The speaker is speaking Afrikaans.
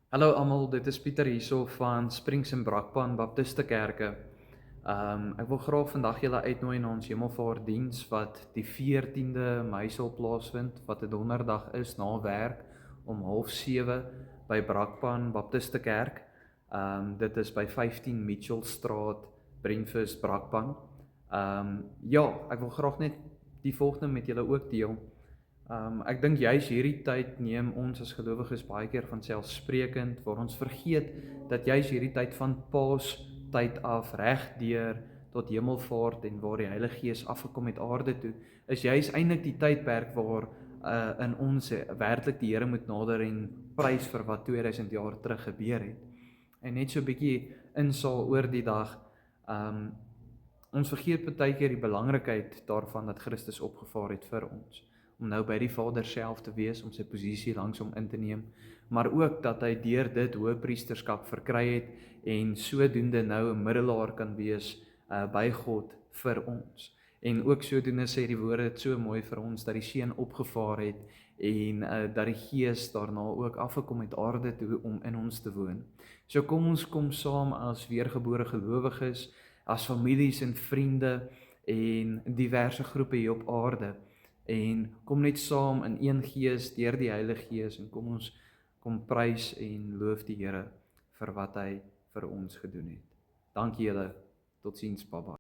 Hallo almal, dit is Pieter hierso van Springs en Brakpan Baptiste Kerke. Ek wil graag vandag julle uitnooi na ons Hemelvaartdiens wat die 14de Mei sal plaasvind, wat 'n donderdag is na werk om 6:30 by Brakpan Baptiste Kerk. Dit is by 15 Mitchellstraat, Breakfast Brakpan. Ja, ek wil graag net die volgende met julle ook deel. Ek dink juis hierdie tyd neem ons as gelowiges baie keer van selfsprekend, waar ons vergeet dat juis hierdie tyd van Paastyd af regdeur tot Hemelvaart en waar die Heilige Gees afgekom het aarde toe, is juis eintlik die tydperk waar in ons werklik die Here moet nader en prys vir wat 2000 jaar terug gebeur het. En net so 'n bietjie insaal oor die dag. Ons vergeet baie keer die belangrikheid daarvan dat Christus opgevaar het vir ons, om nou by die Vader self te wees, om sy posisie langs hom in te neem, maar ook dat hy deur dit hoëpriesterskap verkry het en sodoende nou 'n middelaar kan wees by God vir ons. En ook sodoende sê die woord dit so mooi vir ons dat die Seun opgevaar het en dat die Gees daarna ook afgekom het aarde toe om in ons te woon. So kom saam as weergebore gelowiges, as families en vriende en diverse groepe hier op aarde, en kom net saam in een gees deur die Heilige Gees en kom prys en loof die Here vir wat hy vir ons gedoen het. Dankie julle. Totsiens, Baba.